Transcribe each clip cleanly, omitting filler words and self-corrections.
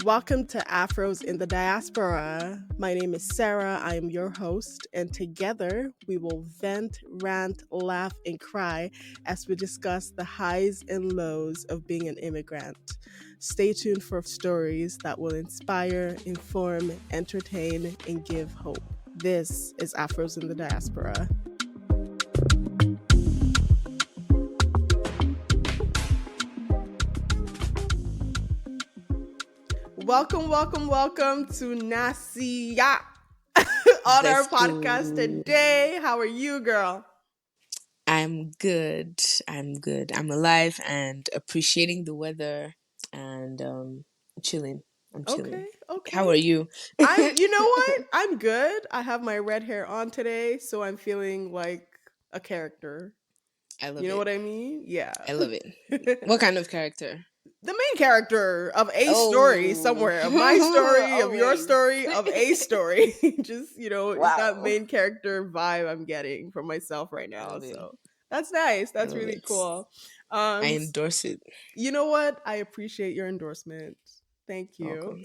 Welcome to Afros in the Diaspora. My name is Sarah. I am your host, and together we will vent, rant, laugh, and cry as we discuss the highs and lows of being an immigrant. Stay tuned for stories that will inspire, inform, entertain, and give hope. This is Afros in the Diaspora. Welcome to Nasya on our podcast today. How are you, girl? I'm good. I'm alive and appreciating the weather and chilling. I'm chilling. Okay. How are you? You know what? I'm good. I have my red hair on today, so I'm feeling like a character. I love it. You know what I mean? Yeah. I love it. What kind of character? The main character of a story somewhere. Of my story, of your story, of a story. Just, it's that main character vibe I'm getting from myself right now. So that's nice. That's really cool. I endorse it. You know what? I appreciate your endorsement. Thank you.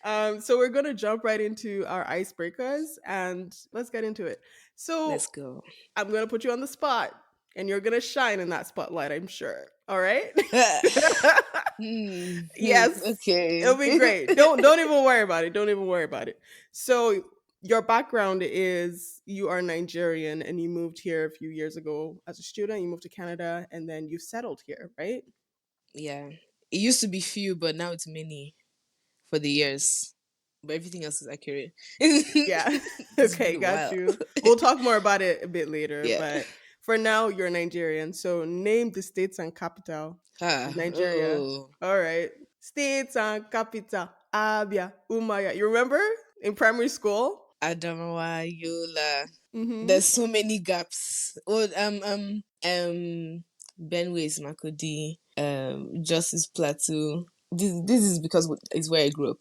So we're going to jump right into our icebreakers and let's get into it. So let's go. I'm going to put you on the spot and you're going to shine in that spotlight, I'm sure. All right? Yes. Okay. It'll be great. Don't even worry about it. Don't even worry about it. So your background is you are Nigerian and you moved here a few years ago as a student. You moved to Canada and then you settled here, right? Yeah. It used to be few, but now it's many for the years. But everything else is accurate. Yeah. Okay, got you. We'll talk more about it a bit later. Yeah. But for now, you're Nigerian. So name the states and capital of Nigeria. Oh. All right. States and capital. Abia, Umaya. You remember in primary school? Adamawa, Yola. Mm-hmm. There's so many gaps. Oh, Benue is Makodi. Justice Plateau. This is because it's where I grew up.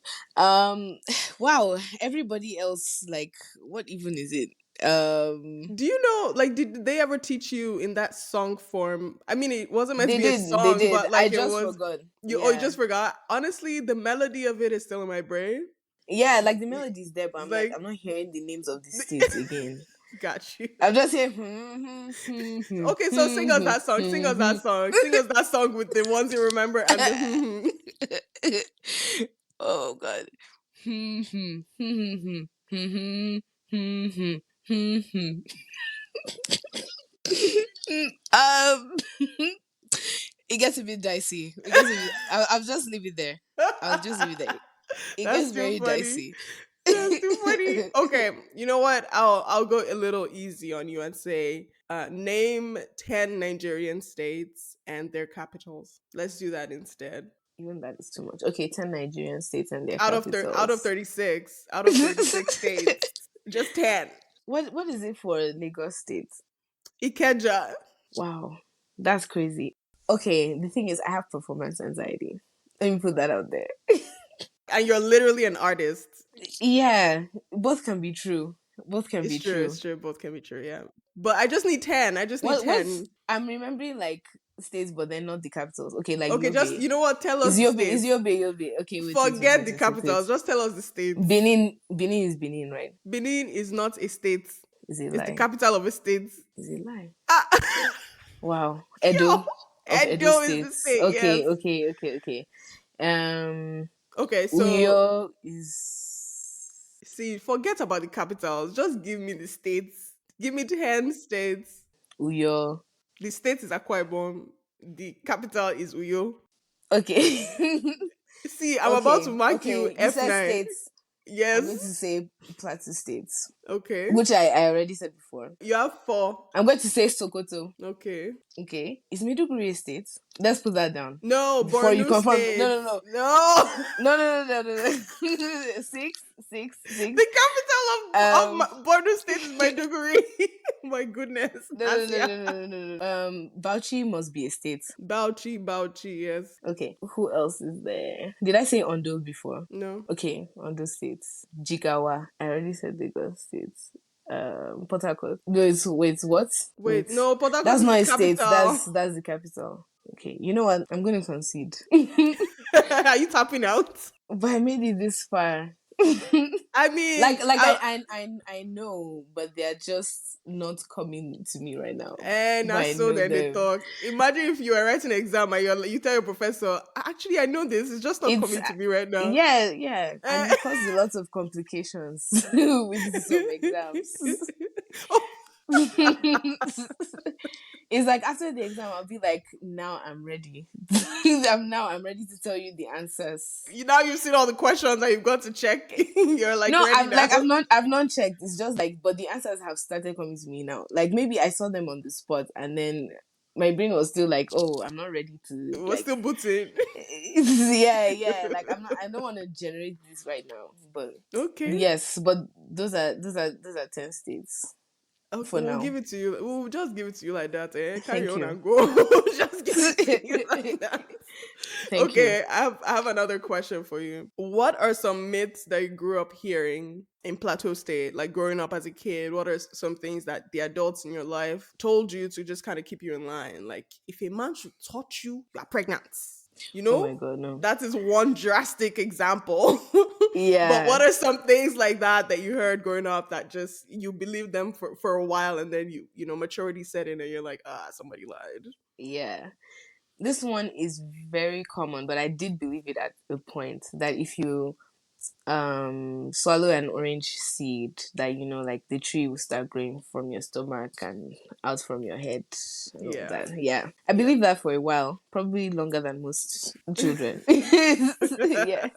Wow. Everybody else, like, what even is it? Do you know, like, did they ever teach you in that song form? I mean, it wasn't meant to be a song, but like I just forgot. You just forgot. Honestly, the melody of it is still in my brain. Yeah, like the melody is there, but I'm like I'm not hearing the names of the states again. Got you. I'm just here. Okay, so sing us that song. Sing us that song with the ones you remember and the Oh God. It gets a bit dicey. I'll just leave it there. It gets very dicey. That's too funny. Okay, you know what? I'll go a little easy on you and say name 10 Nigerian states and their capitals. Let's do that instead. Even that is too much. Okay, 10 Nigerian states and their capitals. Out of 36. Out of 36 states. Just 10. What is it for Lagos State? Ikeja. Wow. That's crazy. Okay, the thing is I have performance anxiety. Let me put that out there. And you're literally an artist. Yeah, both can be true. It's true. Both can be true, yeah. But I just need 10. 10. I'm remembering like states, but then not the capitals. Okay, like okay, Yobe. Just you know what? Tell us. Is Yobe. Okay, wait. Forget the capitals. Just tell us the states. Benin is Benin, right? Benin is not a state. Is it it's the capital of a state. Is it lie? Wow, Edo. Edo is the state. Okay, yes. Okay. Okay, so Uyo is. See, forget about the capitals. Just give me the states. Give me 10 states. Uyo. The state is Akwa Ibom. The capital is Uyo. Okay. See, I'm about to mark you F9. States. Yes. I'm going to say Plateau States. Okay. Which I already said before. You have 4. I'm going to say Sokoto. Okay. Is Maiduguri a state? Let's put that down. No, before you confirm. State. No. No. 6. The capital of Borno State is Maiduguri. My goodness. No. Bauchi must be a state. Bauchi, yes. Okay. Who else is there? Did I say Ondo before? No. Okay, Ondo states. Jigawa. I already said Lagos states. Port Harcourt. No, wait, what? Wait, no, Port Harcourt that's is not the a state. capital. That's the capital. Okay, you know what? I'm going to concede. Are you tapping out? But I made it this far. I mean, I know, but they're just not coming to me right now. and But I I saw know then they them. talk. Imagine if you were writing an exam and you tell your professor, actually, I know this. It's just not It's coming to me right now. yeah, and Eh. it caused a lot of complications with some exams. Oh, It's like after the exam, I'll be like, now I'm ready. I'm ready to tell you the answers. you've seen all the questions and you've got to check. You're like No, ready now. I've not checked. It's just like, but the answers have started coming to me now. Like maybe I saw them on the spot, and then my brain was still like, oh, I'm not ready to We're like. still booting. Yeah. Like I'm not. I don't want to generate this right now. But Okay. yes, but those are 10 states Okay, for we'll now. give it to you. We'll just give it to you like that. Eh? Carry Thank on you. and go. Just give it to you like that. Thank you. Okay, I have another question for you. What are some myths that you grew up hearing in Plateau State, like growing up as a kid? What are some things that the adults in your life told you to just kind of keep you in line? Like, if a man should touch you, you are pregnant. You Oh my know, god, no. that is one drastic example. But Yeah, what are some things like that you heard growing up that just you believed them for a while and then maturity set in and you're like, somebody lied. yeah. This one is very common, but I did believe it at a point that if you swallow an orange seed, that like the tree will start growing from your stomach and out from your head and all Yeah. that. Yeah, I Yeah. believed that for a while, probably longer than most children. Yeah.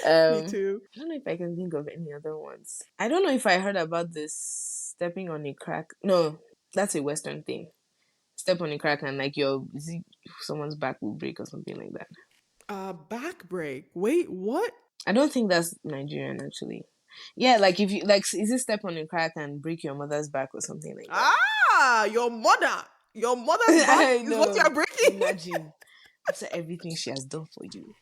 Me too. I don't know if I can think of any other ones. I don't know if I heard about this stepping on a crack. No, that's a Western thing. Step on a crack and like someone's back will break or something like that. Back break. Wait, what? I don't think that's Nigerian actually. Yeah, like if you like, is it step on a crack and break your mother's back or something like that? Your mother. Your mother's back I is what you're know. breaking. Imagine after everything she has done for you.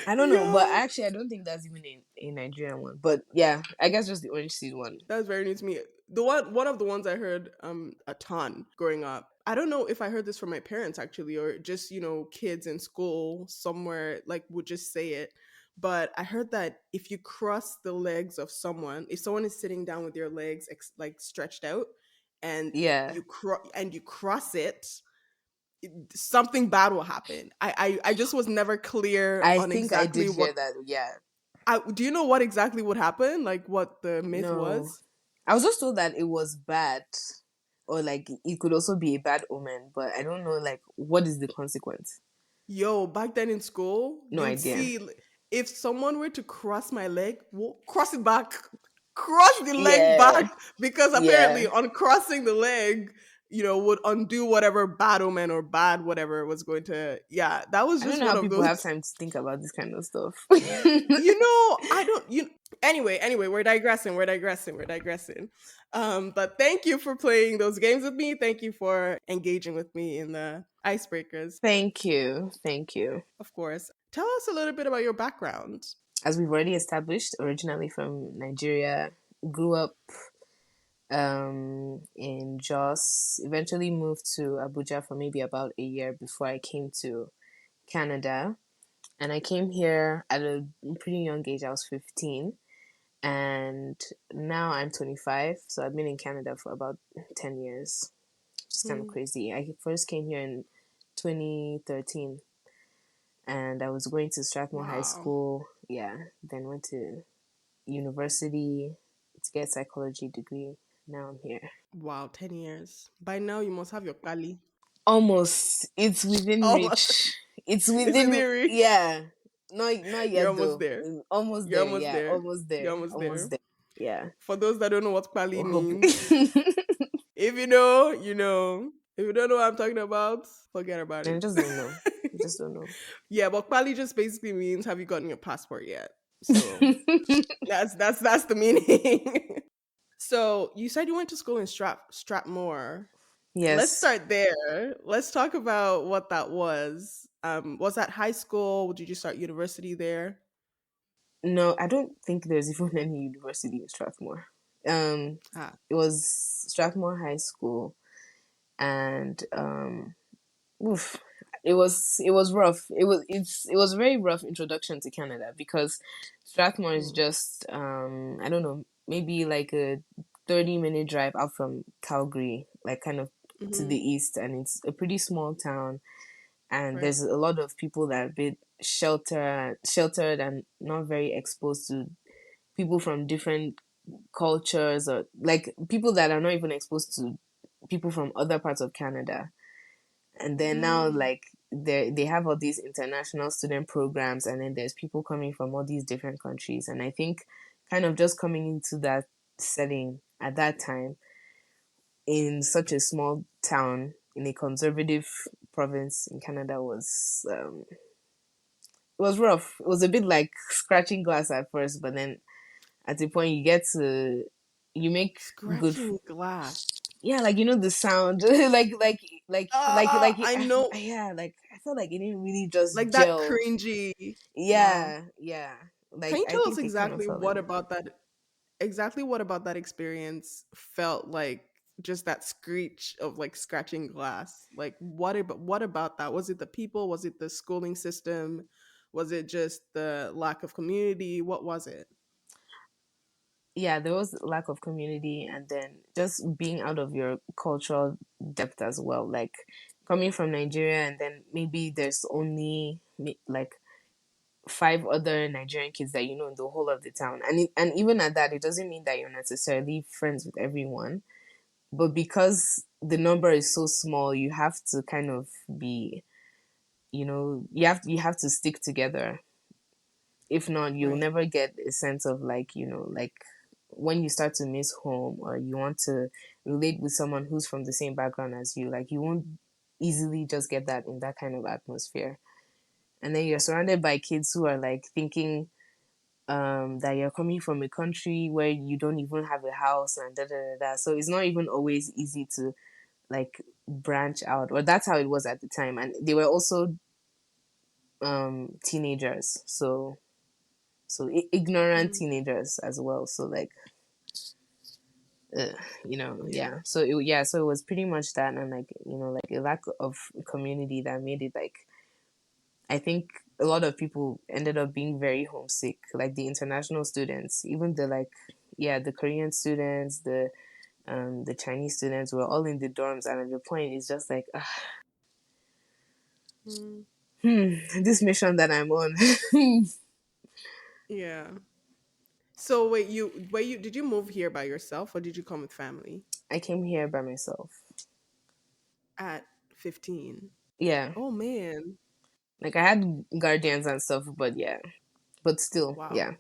I don't know, but Yo. actually, I don't think that's even a Nigerian one. But yeah, I guess just the orange seed one. That's very new to me. One of the ones I heard a ton growing up. I don't know if I heard this from my parents actually, or just kids in school somewhere like would just say it. But I heard that if you cross the legs of someone, if someone is sitting down with their legs like stretched out, and Yeah, you cross it, something bad will happen. I just was never clear I on think I exactly did what. hear that. Yeah, Do you know what exactly would happen? Like what the myth no, was? I was just told that it was bad, or like it could also be a bad omen. But I don't know, like, what is the consequence? Yo, back then in school, No you'd idea. see if someone were to cross my leg, cross it back, cross the leg Yeah, back, because yeah. apparently on crossing the leg, would undo whatever bad omen or bad whatever was going to. Yeah, that was I don't just know one how of people those. have time to think about this kind of stuff. I don't. Anyway, we're digressing. But thank you for playing those games with me. Thank you for engaging with me in the icebreakers. Thank you. Thank you. Of course. Tell us a little bit about your background. As we've already established, originally from Nigeria, grew up in Jos, eventually moved to Abuja for maybe about a year before I came to Canada. And I came here at a pretty young age. I was 15. And now I'm 25. So I've been in Canada for about 10 years. Which is kind of Hmm. crazy. I first came here in 2013. And I was going to Strathmore High Wow. School. Yeah. Then went to university to get a psychology degree. Now I'm here. Wow, 10 years. By now you must have your Kali. Almost. It's within Almost. reach. It's Is it within. there, Rich? Yeah. Not You're yet almost though. there. Almost You're there. almost Yeah. there. Almost You're there. almost Almost there. there. Yeah. For those that don't know what Kali We're hoping. means, if you know, you know. If you don't know what I'm talking about, forget about I it. just don't know. I just don't know. Yeah, but Kali just basically means have you gotten your passport yet? So that's the meaning. So you said you went to school in Strathmore. Let's Yes. start there. Let's talk about what that was. Was that high school? Did you start university there? No, I don't think there's even any university in Strathmore. Ah, It was Strathmore High School, and oof, it was rough. It was a very rough introduction to Canada because Strathmore is Mm, just I don't know, maybe like a 30-minute drive out from Calgary, like kind of to the mm-hmm. east, and it's a pretty small town, and Right. there's a lot of people that are a bit sheltered and not very exposed to people from different cultures, or like people that are not even exposed to people from other parts of Canada. And then now, Mm, like, they have all these international student programs, and then there's people coming from all these different countries. And I think kind of just coming into that setting at that time in such a small town in a conservative province in Canada was rough. It was a bit like scratching glass at first, but then at the point you make good. scratching glass. Yeah, like the sound, like I know, yeah, like I felt like it didn't really just like that gel. cringy. Wow. Yeah, yeah. Can Like you I tell us think it kind of exactly felt like what that. about that? Exactly what about that experience felt like just that screech of like scratching glass? Like what about that? Was it the people? Was it the schooling system? Was it just the lack of community? What was it? Yeah, there was lack of community, and then just being out of your cultural depth as well. Like coming from Nigeria, and then maybe there's only like five other Nigerian kids that you know in the whole of the town, and even at that, it doesn't mean that you're necessarily friends with everyone. But because the number is so small, you have to kind of be, you have to stick together. If not, you'll Right. never get a sense of, like, like when you start to miss home, or you want to relate with someone who's from the same background as you, like you won't easily just get that in that kind of atmosphere. And then you're surrounded by kids who are like thinking that you're coming from a country where you don't even have a house, and da da da da. So it's not even always easy to like branch out, or that's how it was at the time. And they were also teenagers, so ignorant Mm, teenagers as well. So like, uh, yeah. yeah. So it was pretty much that, and like like a lack of community that made it like, I think a lot of people ended up being very homesick, like the international students, even the like, yeah, the Korean students, the Chinese students were all in the dorms, and at the point it's just like, Mm, this mission that I'm on. yeah. So wait, you did you move here by yourself or did you come with family I came here by myself. at 15? Yeah, Oh man. like I had guardians and stuff, but yeah, but still, Wow. yeah,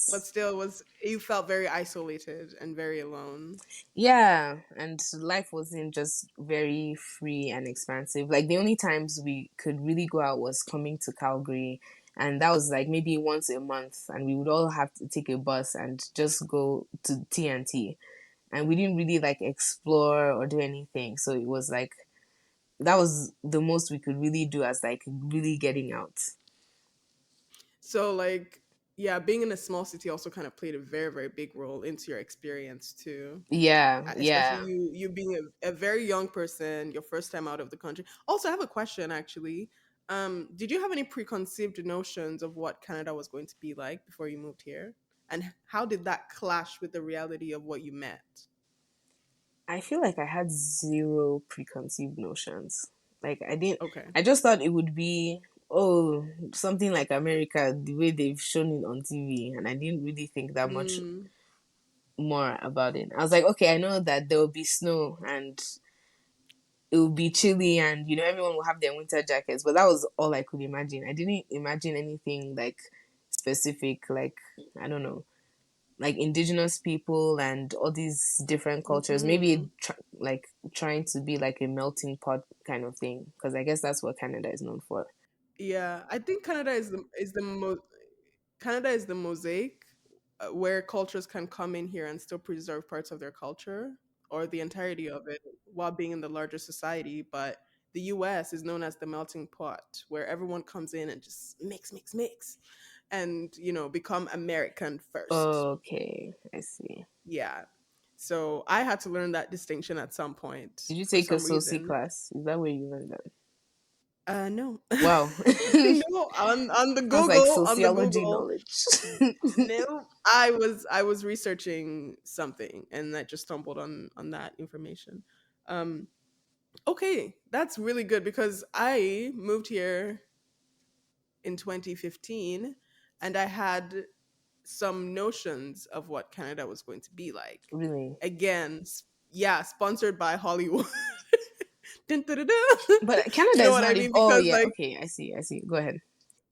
But it's still was you felt very isolated and very alone. yeah, and life wasn't just very free and expansive. Like the only times we could really go out was coming to Calgary, and that was like maybe once a month, and we would all have to take a bus and just go to TNT, and we didn't really like explore or do anything. So it was like that was the most we could really do as like really getting out. So like yeah, being in a small city also kind of played a very very big role into your experience too. Yeah, Especially yeah. you being a very young person, your first time out of the country. Also, I have a question actually. Did you have any preconceived notions of what Canada was going to be like before you moved here? And how did that clash with the reality of what you met? I feel like I had zero preconceived notions. Like I didn't. Okay. I just thought it would be, oh, something like America, the way they've shown it on TV, and I didn't really think that much Mm, more about it. I was like, okay, I know that there will be snow and it will be chilly, and everyone will have their winter jackets, but that was all I could imagine. I didn't imagine anything like specific, like, I don't know, like indigenous people and all these different cultures, maybe hmm. like trying to be like a melting pot kind of thing, because I guess that's what Canada is known for. Yeah, I think Canada is the mosaic where cultures can come in here and still preserve parts of their culture or the entirety of it while being in the larger society. But the US is known as the melting pot where everyone comes in and just mix, mix, mix and, become American first. Okay, I see. Yeah. So I had to learn that distinction at some point Did you for take a some soci reason. class? Is that where you learned that? No. Wow. No, on the Sounds like Google, on the sociology Google. knowledge. No, I was researching something and I just stumbled on that information. Um, okay, that's really good because I moved here in 2015 and I had some notions of what Canada was going to be like. Really. Again, yeah, sponsored by Hollywood. Dun, dun, dun, dun. But Canada You know is what I not even. mean? Oh, Because yeah. like Okay. I see. I see. Go ahead.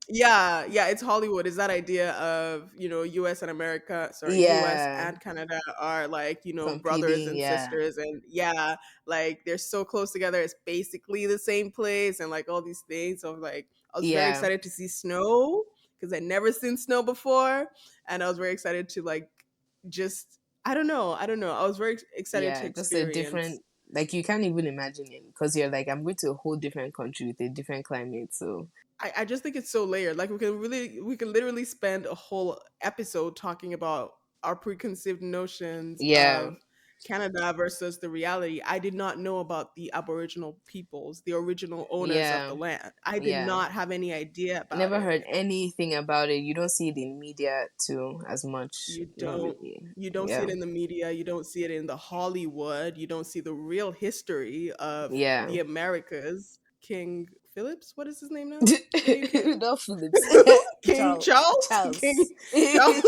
yeah, yeah, it's Hollywood. Is that idea of, US and America, sorry, US Yeah. and Canada are like, brothers Competing. and Yeah. sisters and yeah, like they're so close together. It's basically the same place and like all these things. So like I was very Yeah. excited to see snow because I'd never seen snow before and I was very excited to like just I don't know. I was very excited to Yeah. Just a experience. different. Like, you can't even imagine it because you're like, I'm going to a whole different country with a different climate. So, I just think it's so layered. Like we can literally spend a whole episode talking about our preconceived notions yeah. of Canada versus the reality. I did not know about the Aboriginal peoples, the original owners of Yeah. the land. I did Yeah. not have any idea about Never it. heard anything about it. You don't see it in media too as much. You Not don't really. you don't see Yeah. it in the media, you don't see it in the Hollywood, you don't see the real history of Yeah. the Americas. King Phillips, what is his name now? The new king? Not Phillips. King Charles. Charles? King Charles.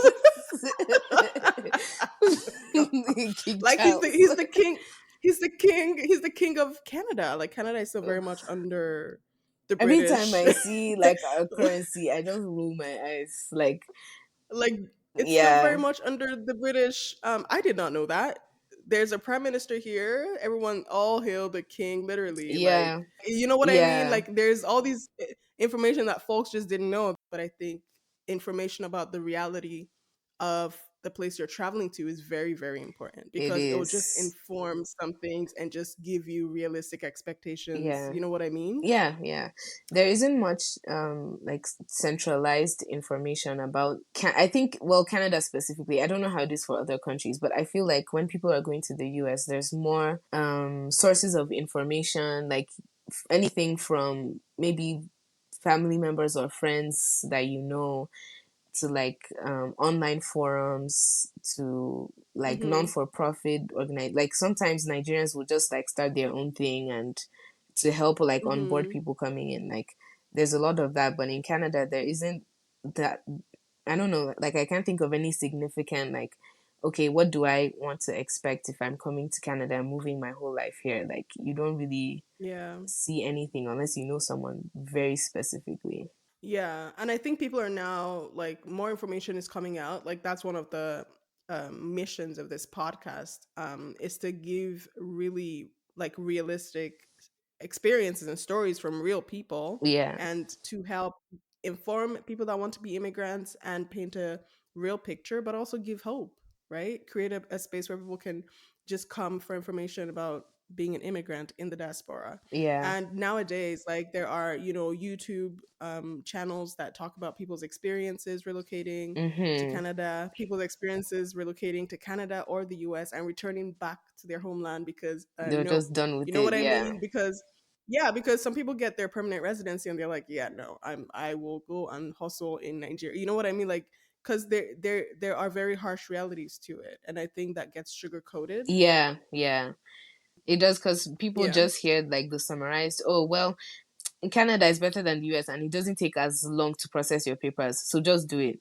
Charles? King Like he's the Charles. he's the king. He's the king of Canada. Like Canada is still very Ugh. much under the Every time British. I see like our currency, I just roll my eyes. Like, Like it's still very yeah, much under the British. I did not know that. There's a prime minister here. Everyone, all hail the king, literally. Like, yeah, you know what I mean? yeah. Like, there's all these information that folks just didn't know. But I think information about the reality of the place you're traveling to is very, very important It because it will just is. inform some things and just give you realistic expectations. Yeah. You know what I mean? Yeah, yeah. There isn't much like centralized information about I think, well, Canada specifically. I don't know how it is for other countries, but I feel like when people are going to the US, there's more sources of information, like anything from maybe family members or friends that you know, to like online forums, to like Mm-hmm. non-for-profit organize, like sometimes Nigerians will just like start their own thing and to help like onboard Mm-hmm. people coming in. Like, there's a lot of that, but in Canada there isn't that. I don't know, like I can't think of any significant like, okay, what do I want to expect if I'm coming to Canada and moving my whole life here? Like, you don't really Yeah. see anything unless you know someone very specifically. Yeah, and I think people are now like more information is coming out. Like that's one of the missions of this podcast is to give really like realistic experiences and stories from real people Yeah, and to help inform people that want to be immigrants and paint a real picture, but also give hope, right? Create a space where people can just come for information about being an immigrant in the diaspora. yeah. And nowadays, like there are, YouTube channels that talk about people's experiences relocating to Mm-hmm. Canada, people's experiences relocating to Canada or the US and returning back to their homeland because They're no, just done you with know it. what I Yeah. mean? Because yeah, because some people get their permanent residency and they're like, yeah, no, I will go and hustle in Nigeria. You know what I mean? Like because there are very harsh realities to it, and I think that gets sugar coated. Yeah, yeah. It does, because people Yeah, just hear like the summarized, oh, well, in Canada is better than the US and it doesn't take as long to process your papers. So just do it.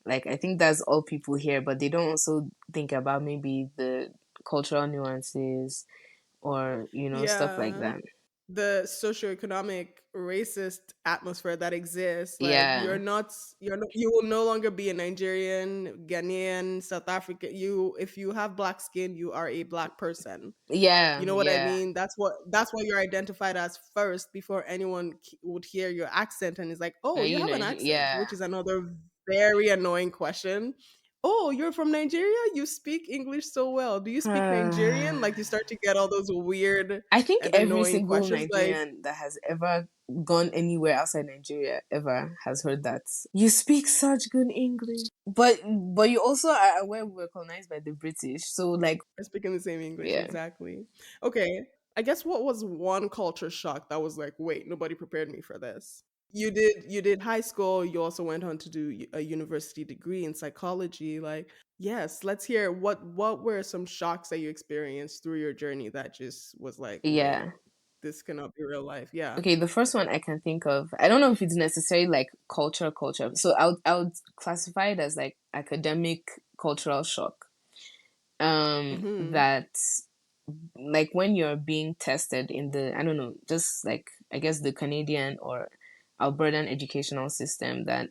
Like, I think that's all people hear, but they don't also think about maybe the cultural nuances or, stuff like yeah. that. The socioeconomic racist atmosphere that exists, like Yeah. you will no longer be a Nigerian, Ghanaian, South African. If you have black skin, you are a black person. Yeah, You know what I yeah. mean? That's what you're identified as first before anyone would hear your accent and is like, "Oh, Are you you have an Niger? accent," Yeah. which is another very annoying question. "Oh, you're from Nigeria? You speak English so well. Do you speak Nigerian?" Like you start to get all those weird I think and every annoying single questions like, Nigerian that has ever gone anywhere outside Nigeria ever has heard that. You speak such good English. But you also are aware we were colonized by the British. So like, we're speaking the same English yeah. exactly. Okay. I guess what was one culture shock that was like, wait, nobody prepared me for this? You did high school, you also went on to do a university degree in psychology. Like, yes, let's hear what were some shocks that you experienced through your journey that just was like, wait, Yeah. this cannot be real life. Yeah. Okay, the first one I can think of, I don't know if it's necessarily like culture. So I would classify it as like academic cultural shock. Mhm. That like when you're being tested in the, I don't know, just like I guess the Canadian or Albertan educational system, that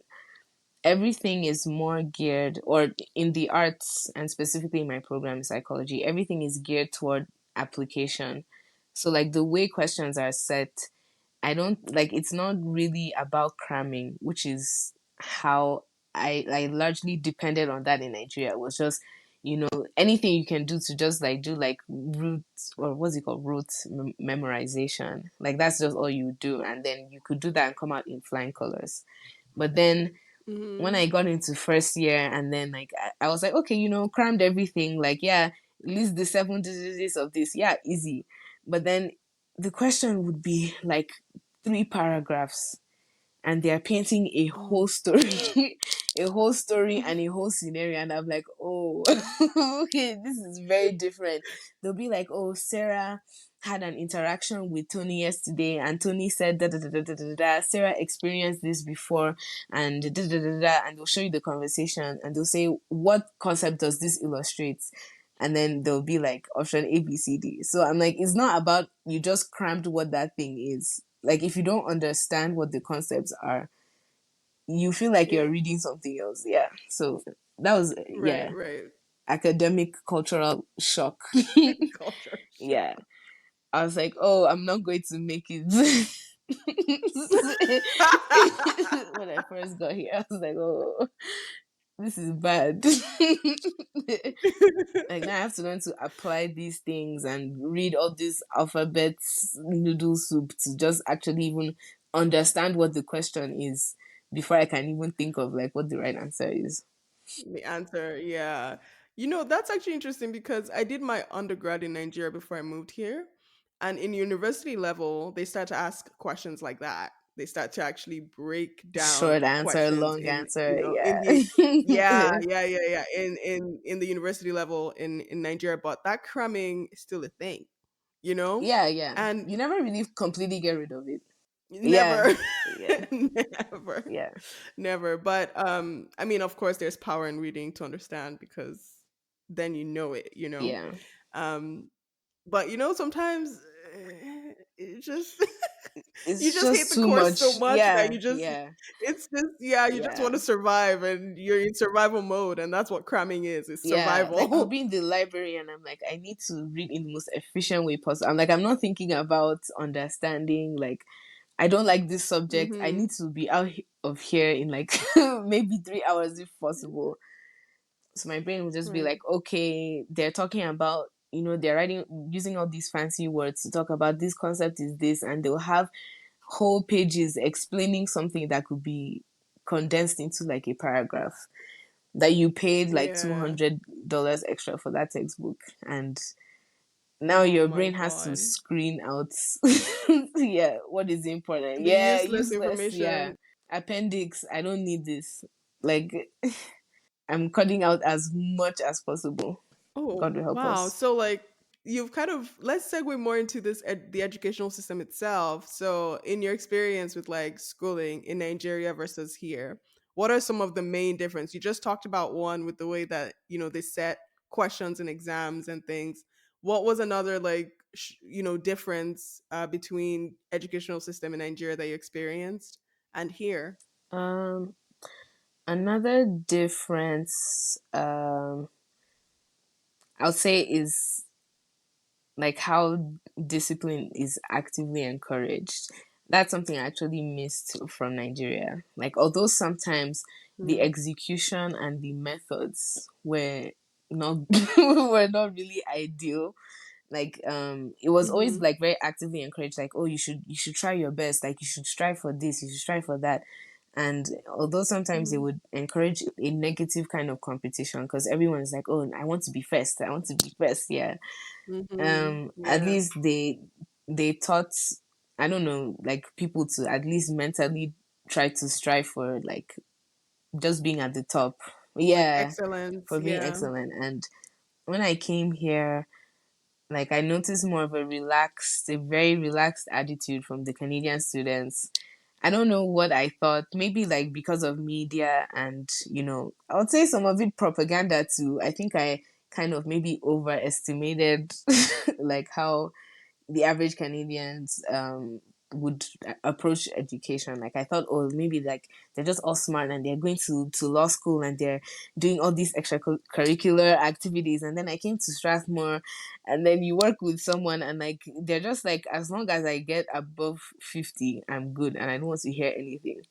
everything is more geared, or in the arts and specifically in my program psychology, everything is geared toward application. So like the way questions are set, I don't like, it's not really about cramming, which is how I largely depended on that in Nigeria. It was just, anything you can do to just like do like root, or what's it called, root memorization. Like that's just all you do, and then you could do that and come out in flying colors. But then when Mhm. I got into first year, and then like I was like, okay, crammed everything. Like, yeah, list the seven digits of this. Yeah, easy. But then the question would be like three paragraphs, and they are painting a whole Oh. story, a whole story and a whole scenario, and I'm like, oh, okay, this is very different. They'll be like, oh, Sarah had an interaction with Tony yesterday, and Tony said da da da da da da da. Sarah experienced this before, and da da da da da. And they'll show you the conversation, and they'll say, what concept does this illustrate? And then they'll be like option A, B, C, D. So I'm like, it's not about you just crammed what that thing is. Like if you don't understand what the concepts are, you feel like Yeah. you're reading something else. Yeah. So that was, Right, yeah, right. academic cultural shock. Culture Yeah. shock. I was like, oh, I'm not going to make it. When I first got here, I was like, oh, this is bad. Like now I have to learn to apply these things and read all these alphabets noodle soup to just actually even understand what the question is before I can even think of like what the right answer is. The answer, yeah. You know, that's actually interesting because I did my undergrad in Nigeria before I moved here. And in university level, they start to ask questions like that. They start to actually break down Short answer, questions long in, answer, in yeah. the yeah. In the university level in Nigeria, but that cramming is still a thing, you know? Yeah, yeah. And You never really completely get rid of it. Yeah, never yeah, never yeah, never. But I mean, of course there's power in reading to understand because then you know it, you know. yeah. um but you know, sometimes it just you It's just hate just the too course so much. much that Yeah, you just yeah, it's just, yeah, you just want yeah. to survive and you're in survival mode, and that's what cramming is. It's Yeah, like I'll survival. be in the library and I'm like, I need to read in the most efficient way possible. I'm like, I'm not thinking about understanding. Like, I don't like this subject. I Mhm. need to be out of here in like maybe 3 hours if possible. So my brain will just be Right. like, okay, they're talking about, they're writing, using all these fancy words to talk about this concept is this, and they'll have whole pages explaining something that could be condensed into like a paragraph that you paid like Yeah. $200 extra for that textbook, and now Oh your my brain has to god. screen out yeah, what is important, The yeah, useless useless, yeah, information. appendix, I don't need this. Like I'm cutting out as much as possible. Oh, God will help wow. us. So like you've kind of, let's segue more into the educational system itself. So in your experience with like schooling in Nigeria versus here, what are some of the main difference? You just talked about one with the way that, you know, they set questions and exams and things. What was another like difference between educational system in Nigeria that you experienced and here? um Another difference, I'll say, is like how discipline is actively encouraged. That's something I actually missed from Nigeria. Like, although sometimes the Mm. execution and the methods were not were not really ideal. Like, it was always Mm-hmm. like very actively encouraged. Like, oh, you should try your best. Like, you should strive for this. You should strive for that. And although sometimes they Mm-hmm. would encourage a negative kind of competition because everyone is like, oh, I want to be first, I want to be first, yeah. Mm-hmm. At Yeah. least they taught, I don't know, like people to at least mentally try to strive for like just being at the top. Like Yeah, excellence. for being Yeah. excellent. And when I came here, like I noticed more of a very relaxed attitude from the Canadian students. I don't know what I thought. Maybe like because of media and, I would say some of it propaganda too. I think I kind of maybe overestimated like how the average Canadians would approach education. Like I thought, oh, maybe like they're just all smart and they're going to law school and they're doing all these extracurricular activities. And then I came to Strathmore, and then you work with someone and like they're just like, as long as I get above 50, I'm good, and I don't want to hear anything.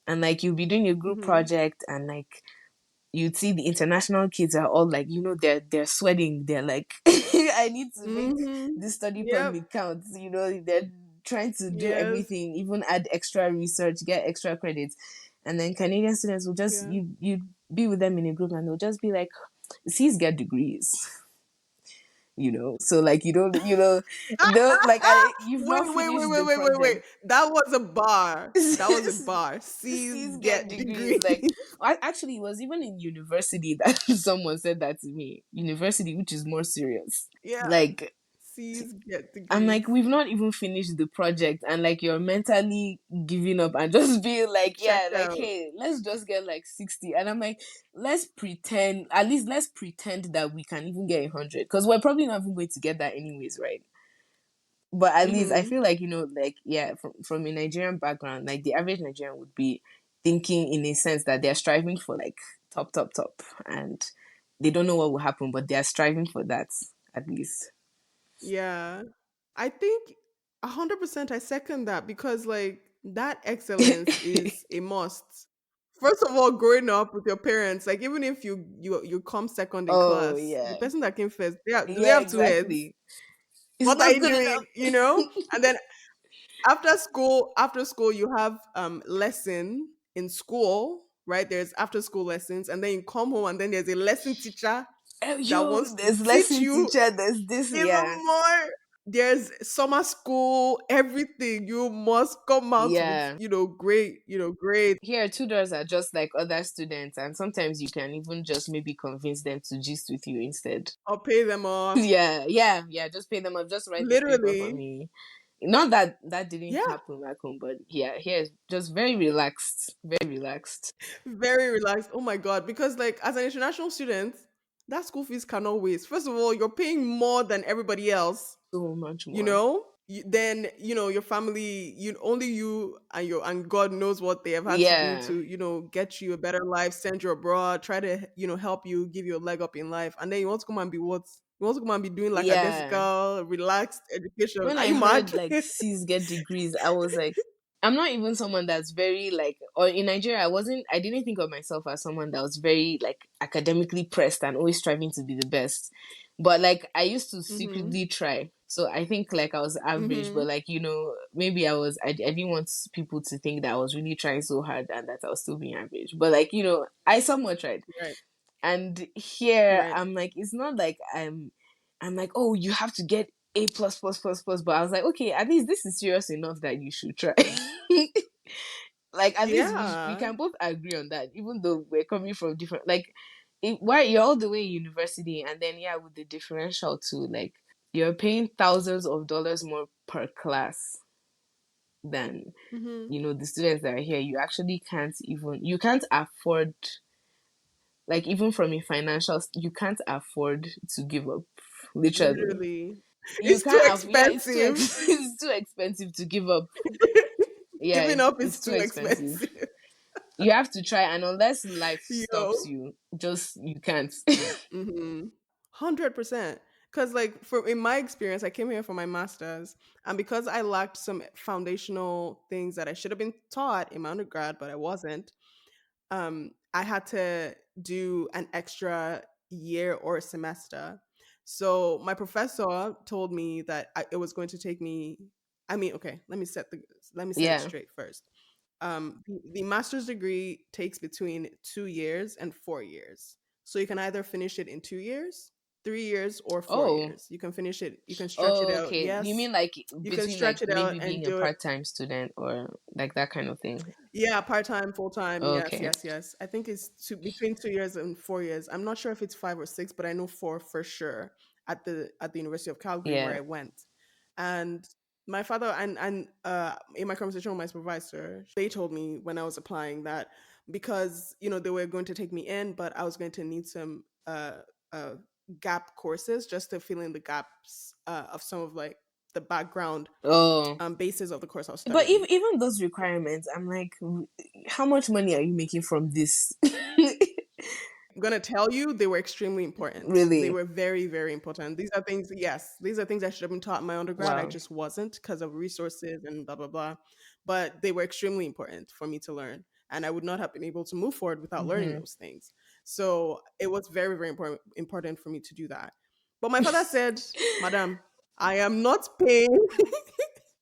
And like you'll be doing a group Mm-hmm. project, and like you'd see the international kids are all like, they're sweating. They're like, I need to make Mm-hmm. this study Yep. permit count. They're trying to do Yes. everything, even add extra research, get extra credits. And then Canadian students will just, Yeah. you be with them in a group and they'll just be like, C's get degrees. So like like you've Wait, not wait, wait, finished wait, the wait, wait, wait. project. That was a bar. That was a bar. C's C's get get degrees. degrees. Like, actually, it was even in university that someone said that to me. University, which is more serious. Yeah. Like, C's get I'm like, degrees. we've not even finished the project, and like, you're mentally giving up and just being like, yeah, Checked like, out. hey, let's just get like 60. And I'm like, let's pretend, at least let's pretend that we can even get 100, because we're probably not even going to get that anyways, right? But at least I Mm-hmm. feel like, like, yeah, from a Nigerian background, like the average Nigerian would be thinking in a sense that they're striving for like top, top, top, and they don't know what will happen, but they're striving for that at least. Yeah. I think 100% I second that because like that excellence is a must. First of all, growing up with your parents, like even if you come second in Oh class, the yeah, person that came first, do they yeah, have two heads? exactly. It's What are not you good doing? enough. And then after school you have lesson in school, right? There's after school lessons, and then you come home and then there's a lesson teacher Oh, that yo, wants to there's teach lesson you teacher. There's this, yeah, even more. There's summer school, everything. You must come out with, yeah. great, grades Here, tutors are just like other students, and sometimes you can even just maybe convince them to gist with you instead. or pay them off. Yeah, yeah, yeah. Just pay them off. Just write this paper for Literally. me. Not that that didn't Yeah, happen back home, but yeah, here is just very relaxed, very relaxed. very relaxed. Oh my God. Because, like, as an international student, that school fees cannot waste. First of all, you're paying more than everybody else. So much you more. know then your family, only you and your and God knows what they have had to do Yeah, to get you a better life, send you abroad, try to help you, give you a leg up in life, and then you want to come and be what? You want to come and be doing like a yeah. Desica relaxed education? When Are I you mad? heard like C's get degrees, I was like, I'm not even someone that's very like, or in Nigeria, I didn't think of myself as someone that was very like academically pressed and always striving to be the best. But like, I used to Mm-hmm. secretly try. So I think like I was average, but Mm-hmm. like, maybe I didn't want people to think that I was really trying so hard and that I was still being average. But like, I somewhat tried. Right. And here Right. I'm like, it's not like I'm like, oh, you have to get A plus plus plus plus. But I was like, okay, at least this is serious enough that you should try. Like at least we Yeah. can both agree on that, even though we're coming from different like why you're all the way in university, and then yeah, with the differential too, like you're paying thousands of dollars more per class than Mm-hmm. the students that are here. You can't afford, like, even from a financial you can't afford to give up, literally. Literally. You It's too can't yeah, it's too expensive. it's too expensive to give up. Yeah, Giving up is it's too too expensive. expensive. You have to try, and unless life stops Yo. you, just you can't. 100%. Because, like, in my experience, I came here for my master's, and because I lacked some foundational things that I should have been taught in my undergrad, but I wasn't, I had to do an extra year or a semester. So my professor told me that it was going to take me. I mean, okay, let me set it Yeah, straight first. The master's degree takes between 2 years and 4 years. So you can either finish it in 2 years, 3 years, or four Oh. years. You can finish it. You can stretch it Oh, out. okay. You Yes, mean like you can between stretch like it out maybe and being a do it. part-time student or like that kind of thing? Yeah, part time, full time. Yes, Okay. yes, yes. I think it's between 2 years and 4 years. I'm not sure if it's 5 or 6, but I know four for sure at the University of Calgary where Yeah. I went. And my father and in my conversation with my supervisor, they told me when I was applying that because they were going to take me in, but I was going to need some uh gap courses just to fill in the gaps of some of like the background Oh. basis of the course I was But studying. even those requirements, I'm like, how much money are you making from this? I'm gonna tell you, they were extremely important. They Really? were very, very important. These are things, yes, these are things I should have been taught in my undergrad. I Wow. just wasn't because of resources and blah blah blah. But they were extremely important for me to learn, and I would not have been able to move forward without learning Mm-hmm. those things. So it was very, very important for me to do that. But my father said, "Madam, I am not paying."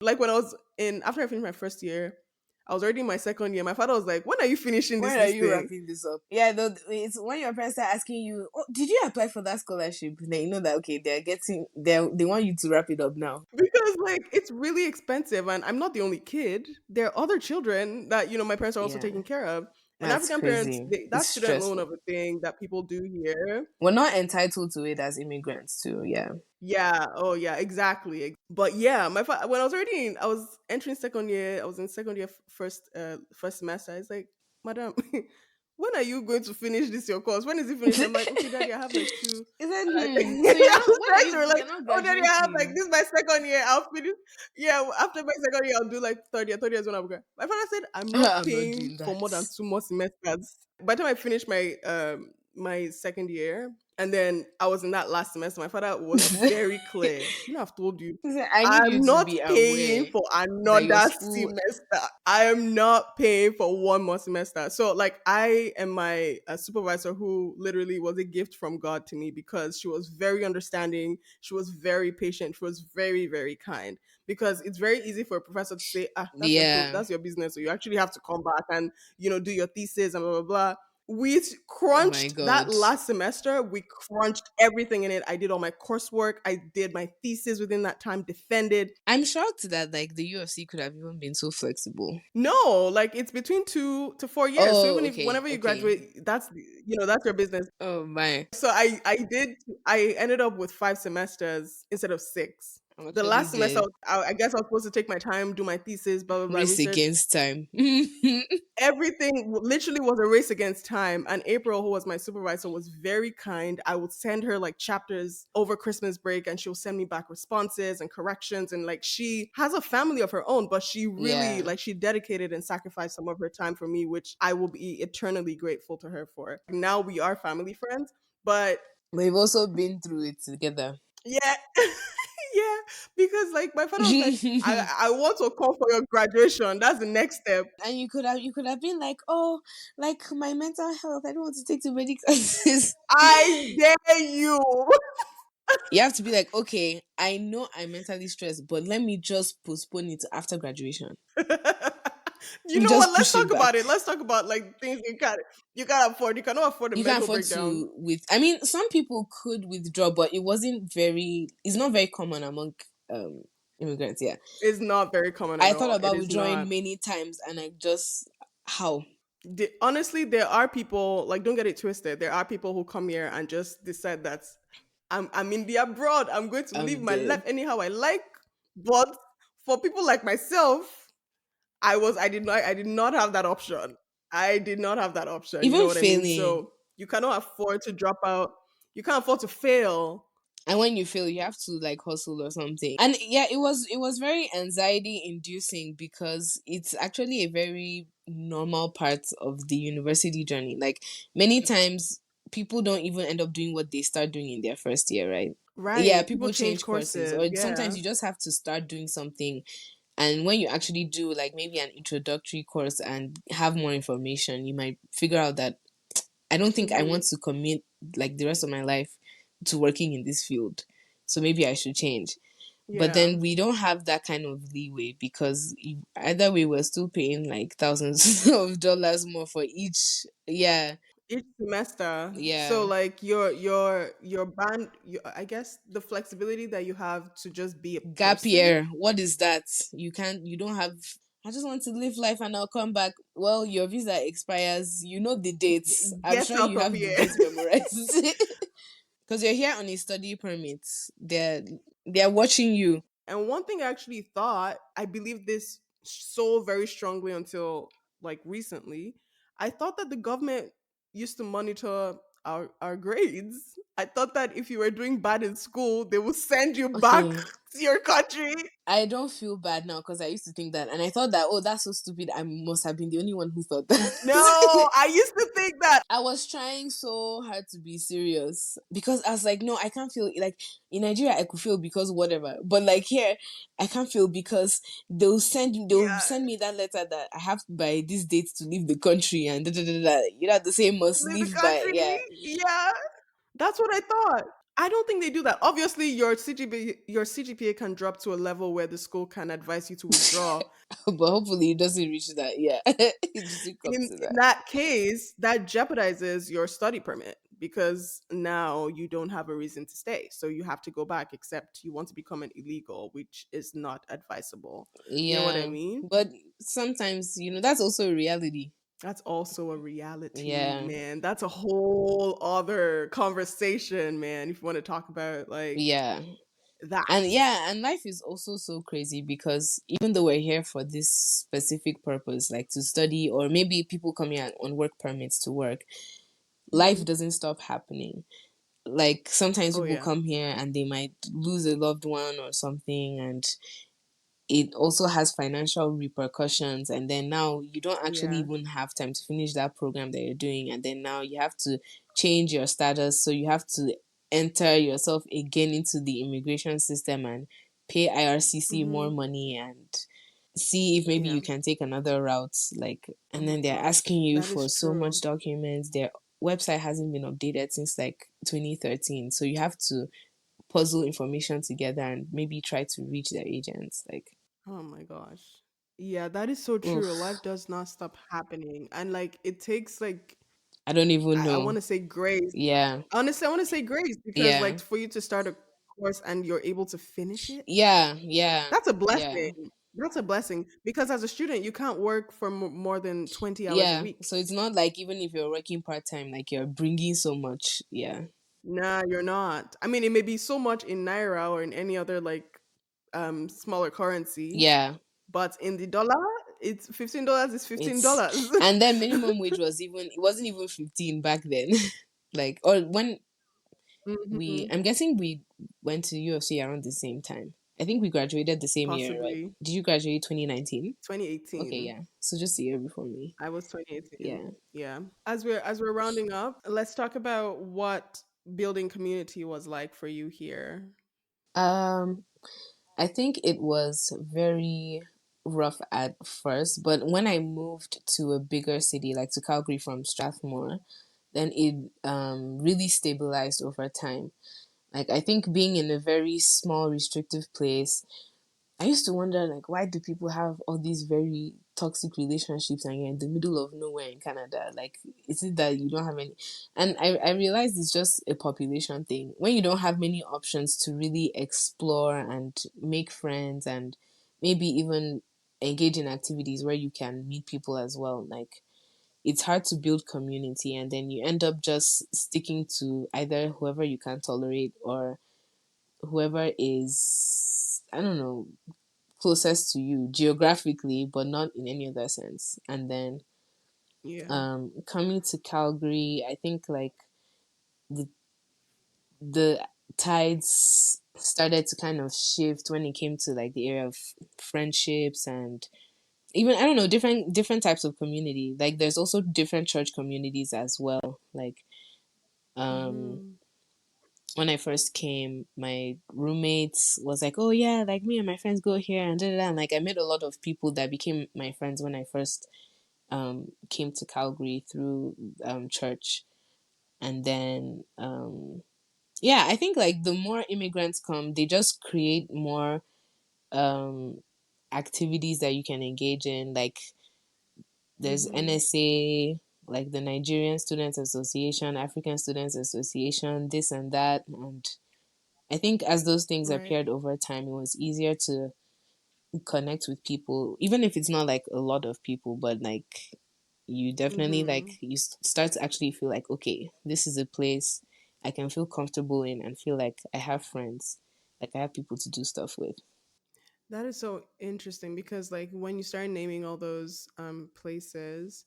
Like when I was in after I finished my first year, I was already in my second year. My father was like, "When are you finishing When are this you thing?" wrapping this up? Yeah, though, it's when your parents start asking you, "Oh, did you apply for that scholarship?" Then you know that okay, they want you to wrap it up now. Because like it's really expensive and I'm not the only kid. There are other children that my parents are also Yeah, taking care of. And that's African parents, crazy. It's that student loan stressful. of a thing that people do here. We're not entitled to it as immigrants too. Yeah. Yeah, oh yeah, exactly. But yeah, when I was already I was entering second year. I was in second year first semester. It's like, "Madam, when are you going to finish this your course? When is it finished?" I'm like, "Okay, daddy, I have like two." Is that So you're I not was when are trying you to like, you're not "Oh, daddy, I have like graduating? this is my second year. I'll finish." Yeah, after my second year, I'll do like third year. Third year is when I'll go. My father said, "I'm not I'm not paying doing for that. more than 2 more semesters." By the time I finished my second year, and then I was in that last semester, my father was very clear. I've told you, I need you I'm to not be paying aware for that your another school. semester. I am not paying for one more semester. So, like, I am my supervisor who literally was a gift from God to me because she was very understanding. She was very patient. She was very, very kind. Because it's very easy for a professor to say, Yeah. that's your business. So you actually have to come back and, do your thesis and blah, blah, blah. We Oh my crunched that god. last semester. We crunched everything in it. I did all my coursework. I did my thesis within that time, defended. I'm shocked that like the UFC could have even been so flexible. No, like it's between 2 to 4 years. So Oh, even if okay, whenever you okay. graduate, that's your business. Oh my. So I ended up with 5 semesters instead of six. I'm The actually last semester, dead. I guess I was supposed to take my time, do my thesis, blah blah blah, Race research. against time. Everything literally was a race against time. And April, who was my supervisor, was very kind. I would send her like chapters over Christmas break and she'll send me back responses and corrections. And like she has a family of her own, but she really Yeah. like she dedicated and sacrificed some of her time for me, which I will be eternally grateful to her for. Now we are family friends, but We've also been through it together. yeah. Yeah, because like my father was like, I want to come for your graduation. That's the next step. And you could have been like, oh, like my mental health, I don't want to take too many classes. I dare you. You have to be like, okay, I know I'm mentally stressed, but let me just postpone it to after graduation. You You know what? just Let's push talk it back. about it. Let's talk about like things you can't afford. You cannot afford a You can't mental afford breakdown. to with I mean some people could withdraw, but it's not very common among um immigrants. Yeah, It's not very common at I thought all. It about is withdrawing not. many times and I just how Honestly, there are people like don't get it twisted. There are people who come here and just decide that I'm in the abroad. I'm going to live I'm my life dead. anyhow I like. But for people like myself, I did not have that option. I did not have that option. You know Even what I mean? failing, So you cannot afford to drop out. You can't afford to fail. and when you fail you have to like hustle or something. And yeah, it was very anxiety inducing because it's actually a very normal part of the university journey. Like many times people don't even end up doing what they start doing in their first year, right? Yeah, Right. People people change change courses, courses. or sometimes Yeah. you just have to start doing something. And when you actually do like maybe an introductory course and have more information, you might figure out that I don't think I Hmm. want to commit like the rest of my life to working in this field. So maybe I should change. But Yeah. then we don't have that kind of leeway because either way we're still paying like thousands of dollars more for each. Yeah, Each semester. So yeah. like your band, I guess the flexibility that you have to just be a Gap person. year, what is that? You don't have. I just want to live life and I'll come back. Well, your visa expires. You know the dates. I'm Get sure out you of have the here. dates memorized. Because you're here on a study permit. They're watching you. And one thing I actually thought, I believed this so very strongly until like recently. I thought that the government used to monitor our grades. I thought that if you were doing bad in school, they would send you back Okay. to your country. I don't feel bad now because I used to think that, and I thought that, oh, that's so stupid. I must have been the only one who thought that. No, I used to think that. I was trying so hard to be serious because I was like, no, I can't feel like in Nigeria I could feel because whatever, but like here I can't feel because they'll Yeah, send me that letter that I have by this date to leave the country and da, da, da, da. You know the same must leave the leave by country. yeah. Yeah, that's what I thought. I don't think they do that. Obviously, your CGPA can drop to a level where the school can advise you to withdraw. But hopefully it doesn't reach that. Yeah, it doesn't come to In that. that case, that jeopardizes your study permit because now you don't have a reason to stay. So you have to go back, except you want to become an illegal, which is not advisable. You know what I Yeah, mean? but sometimes that's also a reality. That's also a reality, Yeah, man. That's a whole other conversation, man. If you want to talk about like yeah. that. And life is also so crazy because even though we're here for this specific purpose, like to study, or maybe people come here on work permits to work, life Mhm. doesn't stop happening. Like sometimes Oh people yeah. come here and they might lose a loved one or something, and it also has financial repercussions. And then now you don't actually Yeah. even have time to finish that program that you're doing, and then now you have to change your status, so you have to enter yourself again into the immigration system and pay IRCC more Mhm. money and see if maybe Yeah. you can take another route, like, Oh and my then they're gosh. asking you That is for so much true. documents. Their website hasn't been updated since like 2013, so you have to puzzle information together and maybe try to reach their agents, like, Oh my gosh. Yeah, that is so true. oof. Life does not stop happening. And like it takes like I don't even I know. want to say grace. Yeah. Honestly, I want to say grace because Yeah. like for you to start a course and you're able to finish it, Yeah. Yeah. that's a Yeah. blessing. That's a blessing because as a student, you can't work for more than 20 hours a Yeah. week. So it's not like even if you're working part time, like you're bringing so much. Yeah. Nah, you're not. I mean, it may be so much in naira or in any other like smaller currency, Yeah. but in the dollar, it's $15 is It's $15. and then minimum wage was even it wasn't even 15 back then. Like or when Hmm. I'm guessing we went to UFC around the same time. I think we graduated the same year, right? Possibly Did you graduate 2019? Okay, 2018. yeah. So just a year before me. I was 2018. Yeah. Yeah. As we're rounding up, let's talk about what building community was like for you here. Um I think it was very rough at first, but when I moved to a bigger city, like to Calgary from Strathmore, then it really stabilized over time. Like, I think being in a very small, restrictive place, I used to wonder, like, why do people have all these very toxic relationships and you're in the middle of nowhere in Canada? Like, is it that you don't have any? And I realized it's just a population thing. When you don't have many options to really explore and make friends and maybe even engage in activities where you can meet people as well, like, it's hard to build community and then you end up just sticking to either whoever you can tolerate or whoever is, I don't know, closest to you geographically, but not in any other sense. And then Yeah. coming to Calgary, I think like the the tides started to kind of shift when it came to like the area of friendships and even I don't know different types of community. Like there's also different church communities as well. Like um Hmm. when I first came, my roommates was like, "Oh yeah, like me and my friends go here and da da da." And like I met a lot of people that became my friends when I first came to Calgary through church, and then yeah, I think like the more immigrants come, they just create more um activities that you can engage in. Like there's Mm-hmm. NSA, like the Nigerian Students Association, African Students Association, this and that. And I think as those things Right. appeared over time, it was easier to connect with people, even if it's not like a lot of people, but like you definitely like Mm-hmm. you start to actually feel like, okay, this is a place I can feel comfortable in and feel like I have friends, like I have people to do stuff with. That is so interesting because like when you start naming all those places,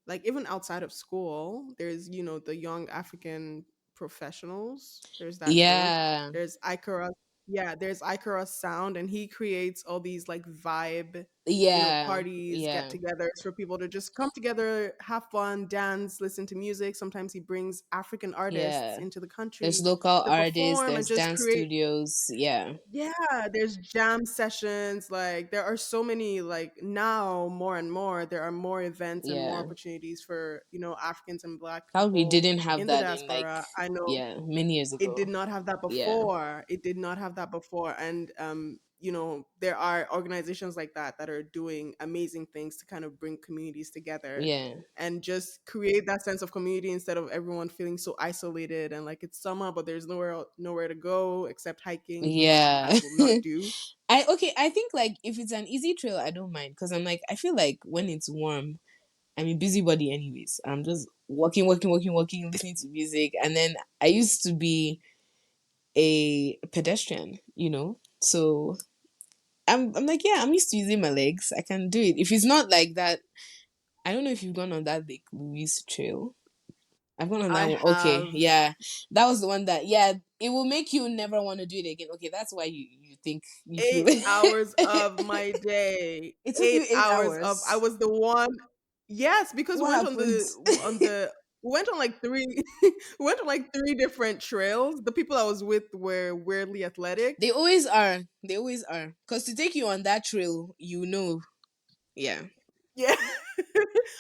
like even outside of school, there's the young African professionals. There's that thing. Yeah, There's Ikara, yeah, there's Ikara Sound, and he creates all these like vibe, yeah, parties, yeah, get-togethers for people to just come together, have fun, dance, listen to music. Sometimes he brings African artists yeah. into the There's country local to artists, perform and there's just dance create. studios. Yeah, Yeah, there's jam sessions. Like there are so many, like now more and more there are more events and more yeah. opportunities for, Africans and black Calgary people didn't have in the that in like, diaspora. I know yeah, many years it did ago. not have that Yeah, before. It did not have that before. And there are organizations like that are doing amazing things to kind of bring communities together yeah, and just create that sense of community instead of everyone feeling so isolated and like it's summer but there's nowhere to go except hiking, which I yeah. will not do. I think like if it's an easy trail, I don't mind because I'm like I feel like when it's warm, I'm a busybody anyways. I'm just walking, walking, walking, walking, listening to music, and then I used to be a pedestrian, so I'm like, yeah, I'm used to using my legs. I can do it. If it's not like that, I don't know if you've gone on that Lake Louise trail. I've gone on that I one. Okay, have yeah, that was the one that, yeah, it will make you never want to do it again. Okay, that's why you think you feel. 8 hours of my day, It took you eight eight hours of I hours. was the one. Yes, because we What went on happened? the we went on like three we went on like three different trails. The people I was with were weirdly athletic. They always are. They always are. Because to take you on that trail, yeah. Yeah.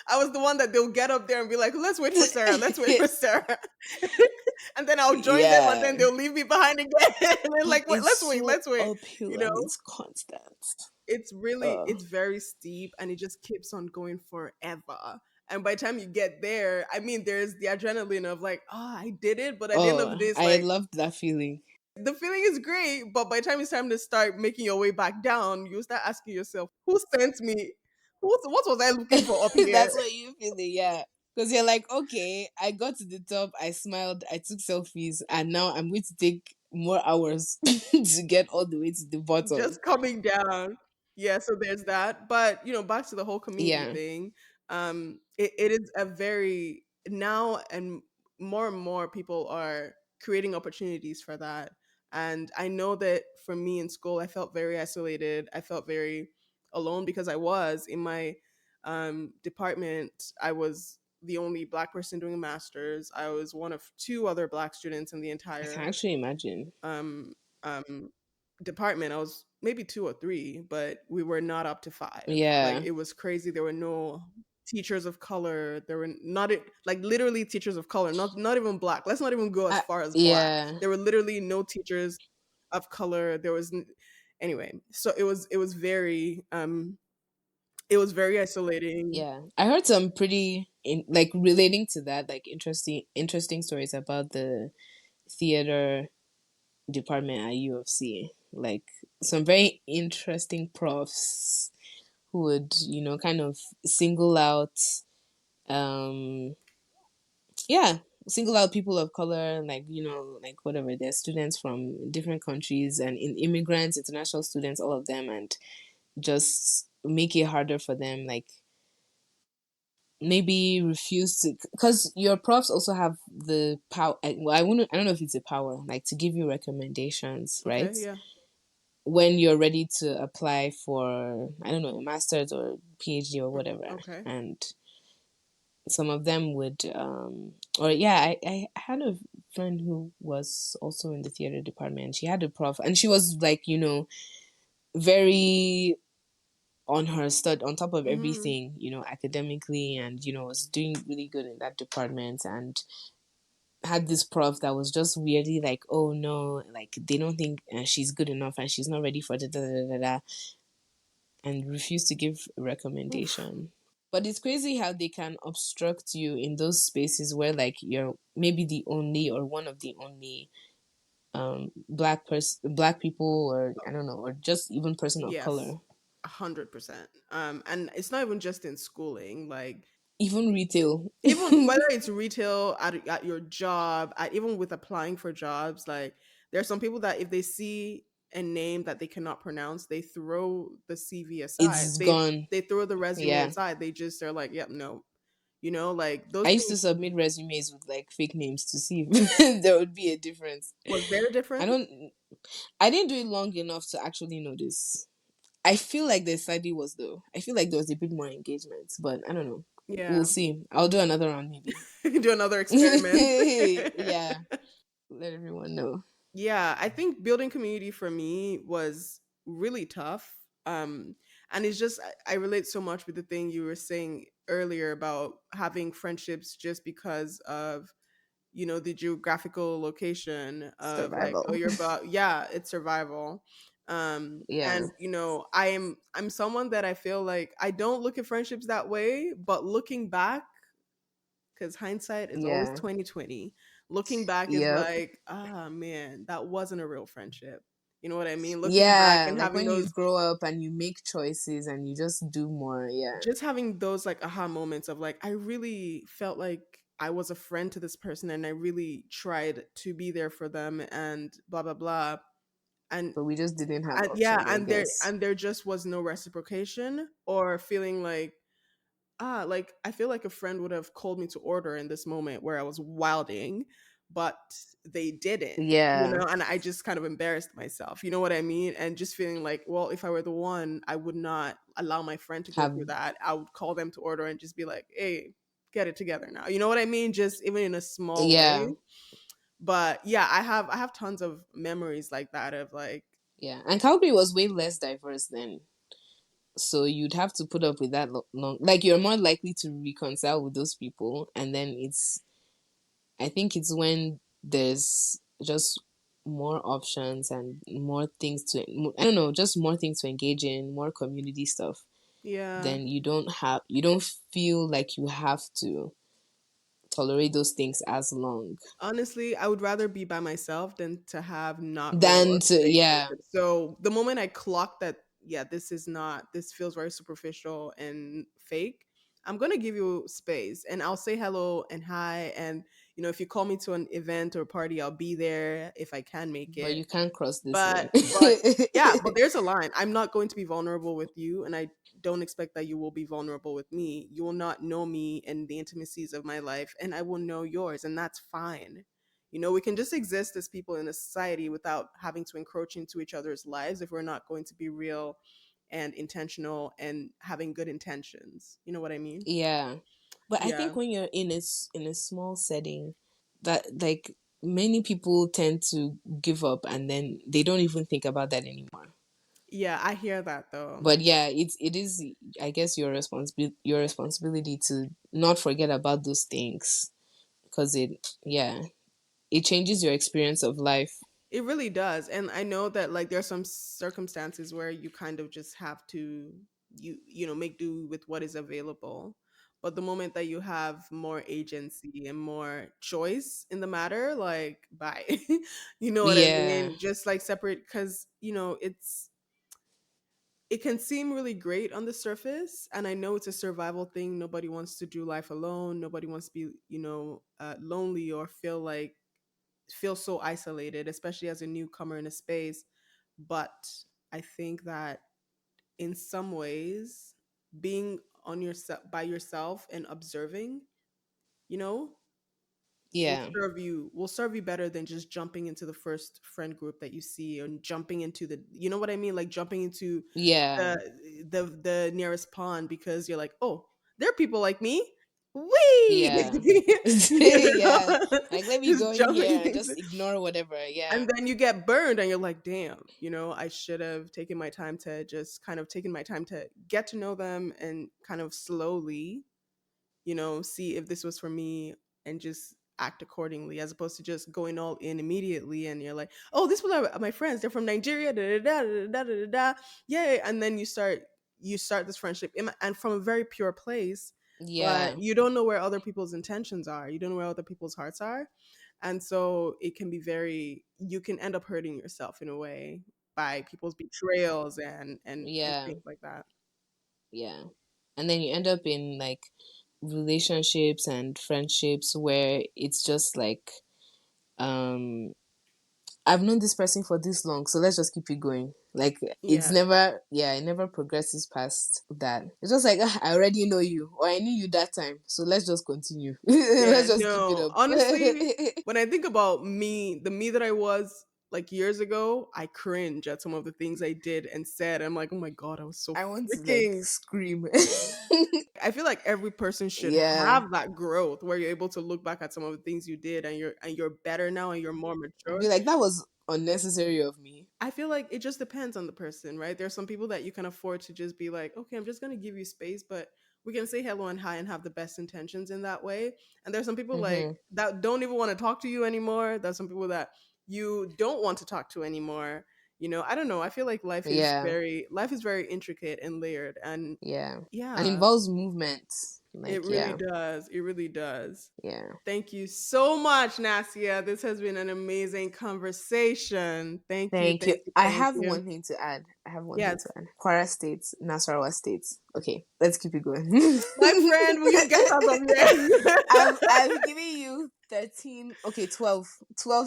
I was the one that they'll get up there and be like, let's wait for Sarah, let's wait for Sarah. And then I'll join them and then Yeah. they'll leave me behind again. And they're And like, wait, it's so let's wait. You uphill know, and it's constant. it's very steep and it just keeps on going forever. And by the time you get there, I mean, there's the adrenaline of like, oh, I did it. But at the end of the Oh, day, it's I like, loved that feeling. the feeling is great. But by the time it's time to start making your way back down, you start asking yourself, who sent me? What was I looking for up here? That's what you feeling, yeah. Because you're like, okay, I got to the top, I smiled, I took selfies, and now I'm going to take more hours to get all the way to the bottom. Just coming down. Yeah, so there's that. But back to the whole community Yeah, thing. It is a very now and more people are creating opportunities for that. And I know that for me in school, I felt very isolated. I felt very alone because I was in my department. I was the only black person doing a master's. I was one of two other black students in the I can entire actually imagine. um, um, department. I was maybe two or three, but we were not up to five. Like Yeah. it was crazy. There were no teachers of color. There were not like literally teachers of color. Not even black. Let's not even go as far as black. Yeah. There were literally no teachers of color. Anyway. So it was very it was very isolating. Yeah. I heard some like relating to that, like interesting stories about the theater department at U of C. Like some very interesting profs who would, kind of single out um yeah, single out people of color, like, like whatever, they're students from different countries and in immigrants, international students, all of them, and just make it harder for them, like maybe refuse to, because your profs also have the power. Well, I don't know if it's a power, like to give you recommendations, Okay, right? yeah. When you're ready to apply for, I don't know, a master's or PhD or whatever. Okay. And some of them would, or yeah, I had a friend who was also in the theater department. She had a prof, and she was like, very on top of Mhm. everything, academically, and was doing really good in that department. And had this prof that was just weirdly like, oh no, like they don't think she's good enough and she's not ready for the da da da da, and refused to give a Oof. recommendation. But it's crazy how they can obstruct you in those spaces where like you're maybe the only or one of the only black people, or I don't know, or just even person of Yes, color. 100%. And it's not even just in schooling. Like Even retail. even whether it's retail at your job, even with applying for jobs, like there are some people that if they see a name that they cannot pronounce, they throw the CV aside. It's They gone. they throw the resume Yeah. aside. They just are like, yep, no. Like I those used to things. submit resumes with like fake names to see if there would be a difference. Was there a I difference? don't I didn't do it long enough to actually notice. I feel like there slightly was though. I feel like there was a bit more engagement, but I don't know. We'll Yeah. see. I'll do another round maybe. Do another experiment. Yeah. Let everyone know. Yeah, I think building community for me was really tough. And it's just I relate so much with the thing you were saying earlier about having friendships just because of the geographical location of like, oh, Survival. you're about, yeah, it's survival. Yeah. And I'm someone that I feel like I don't look at friendships that way, but looking back, because hindsight is always Yeah. 2020. Looking back is Yep. like, ah, man, that wasn't a real friendship. You know what I mean? Looking back Yeah. and Like having when you those, grow up and you make choices and you just do more. Yeah. just having those like aha moments of like, I really felt like I was a friend to this person and I really tried to be there for them and blah blah blah. And But we just didn't have yeah, options, I and there guess. and there just was no reciprocation or feeling like, like I feel like a friend would have called me to order in this moment where I was wilding, but they didn't, Yeah. and I just kind of embarrassed myself. You know what I mean? And just feeling like, well, if I were the one, I would not allow my friend to go Have through that. I would call them to order and just be like, hey, get it together now. You know what I mean? Just even in a small yeah. way. But yeah, I have tons of memories like that of like, Yeah. And Calgary was way less diverse then. So you'd have to put up with that long, like you're more likely to reconcile with those people, and then it's I think it's when there's just more options and more things to, I don't know, just more things to engage in, more community stuff, yeah. then you don't feel like you have to tolerate those things as long. Honestly, I would rather be by myself than to have not real Than or to, fake yeah. friendships. So the moment I clock that, yeah, this feels very superficial and fake, I'm gonna give you space and I'll say hello and hi. And if you call me to an event or party, I'll be there if I can make But it. you can't cross this line. But yeah, but there's a line. I'm not going to be vulnerable with you, and I don't expect that you will be vulnerable with me. You will not know me and the intimacies of my life, and I will know yours, and that's fine. We can just exist as people in a society without having to encroach into each other's lives if we're not going to be real and intentional and having good intentions. You know what I mean? Yeah. But I Yeah. think when you're in a small setting, that like many people tend to give up and then they don't even think about that anymore. Yeah, I hear that though. But yeah, it is, I guess, your responsibility to not forget about those things, because it changes your experience of life. It really does. And I know that like there's some circumstances where you kind of just have to make do with what is available. But the moment that you have more agency and more choice in the matter, like bye. You know what I Yeah. mean? Just like separate cuz it can seem really great on the surface, and I know it's a survival thing. Nobody wants to do life alone. Nobody wants to be, lonely or feel so isolated, especially as a newcomer in a space. But I think that in some ways, being on yourself by yourself and observing, you know, Yeah. will serve you better than just jumping into the first friend group that you see and jumping into you know what I mean? Like jumping into Yeah. the nearest pond because you're like, oh, there are people like me. Wee! Yeah. you Yeah. know? Like, let me go Just in jumping here and into just ignore whatever. Yeah. and then you get burned and you're like, damn, I should have taken my time to just kind of taken my time to get to know them and kind of slowly, see if this was for me and just act accordingly, as opposed to just going all in immediately and you're like, oh, this was my friends, they're from Nigeria, da da da da da da da, yay, and then you start this friendship and from a very pure place, but Yeah. you don't know where other people's intentions are, you don't know where other people's hearts are, and so it can be you can end up hurting yourself in a way by people's betrayals and Yeah. things like that. Yeah. And then you end up in like relationships and friendships where it's just like, um I've known this person for this long, so let's just keep it going. Like it's Yeah. never, yeah, it never progresses past that. It's just like, "Ah, I already know you, or I knew you that time, so let's just continue. Yeah, Let's just keep it no. up." Honestly, when I think about me, the me that I was like years ago, I cringe at some of the things I did and said. I'm like, oh my God, I was so I want to like freaking. scream. I feel like every person should Yeah, have that growth where you're able to look back at some of the things you did and you're better now and you're more mature. be like, that was unnecessary of me. I feel like it just depends on the person, right? There's some people that you can afford to just be like, okay, I'm just going to give you space, but we can say hello and hi and have the best intentions in that way. And there's some people like Mm-hmm. that don't even want to talk to you anymore. There's some people that you don't want to talk to anymore. I don't know. I feel like Yeah, life is very intricate and layered, and yeah, and yeah, involves movement. it Like, really yeah, does. It really does. yeah. Thank you so much, Nasya. This has been an amazing conversation. Thank you, Thank you. thank you, I thank have you. one thing to add. Yes. Kwara State, Nasarawa State. Okay, let's keep it going. My friend, will you get out of here? I've given you 13, okay, 12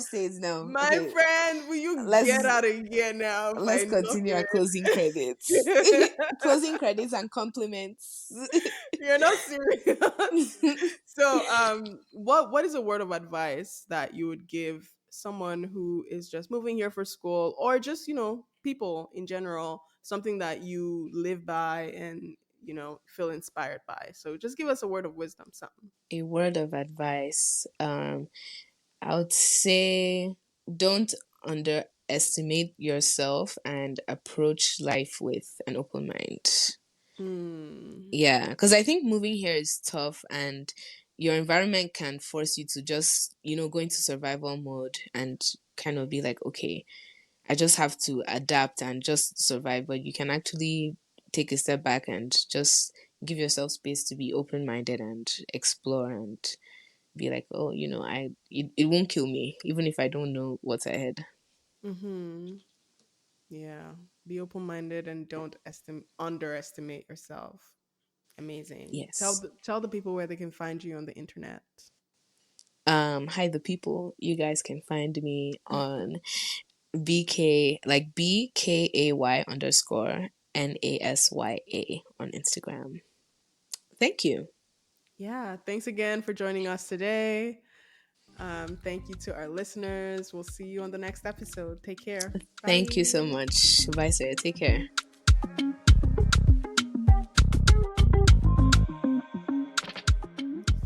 states now. My Okay, friend, will you get let's out of here now if I let's knock continue our your closing credits. Closing credits and compliments. You're not serious. So, what is a word of advice that you would give someone who is just moving here for school, or just people in general, something that you live by and feel inspired by? So, just give us a word of wisdom, something. A word of advice. I would say don't underestimate yourself and approach life with an open mind. Hmm. Yeah, because I think moving here is tough, and your environment can force you to just, go into survival mode and kind of be like, okay, I just have to adapt and just survive. But you can actually take a step back and just give yourself space to be open minded and explore and be like, oh, it won't kill me, even if I don't know what's ahead. Mm-hmm. Yeah. Be open minded and don't underestimate yourself. Amazing. Tell Yes. tell the people where they can find you on the internet. Hi, the people. You guys can find me on BK, like BKAY underscore NASYA on Instagram. Thank you. Yeah. Thanks again for joining us today. Thank you to our listeners. We'll see you on the next episode. Take care. Thank you so Bye. much. Bye, Sarah. Take care.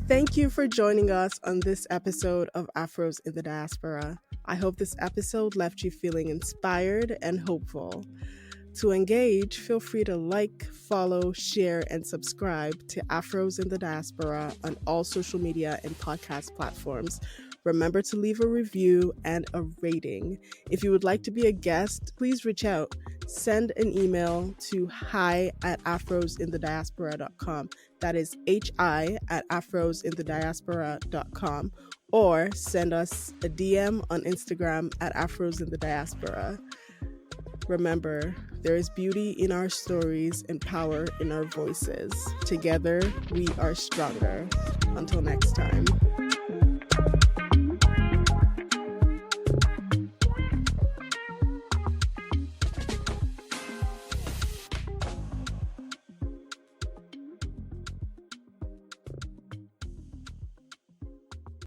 Thank you for joining us on this episode of Afros in the Diaspora. I hope this episode left you feeling inspired and hopeful. To engage, feel free to like, follow, share, and subscribe to Afros in the Diaspora on all social media and podcast platforms. Remember to leave a review and a rating. If you would like to be a guest, please reach out. Send an email to hi@afrosinthediaspora.com. That is hi@afrosinthediaspora.com. Or send us a DM on Instagram at afrosinthediaspora. Remember, there is beauty in our stories and power in our voices. Together, we are stronger. Until next time.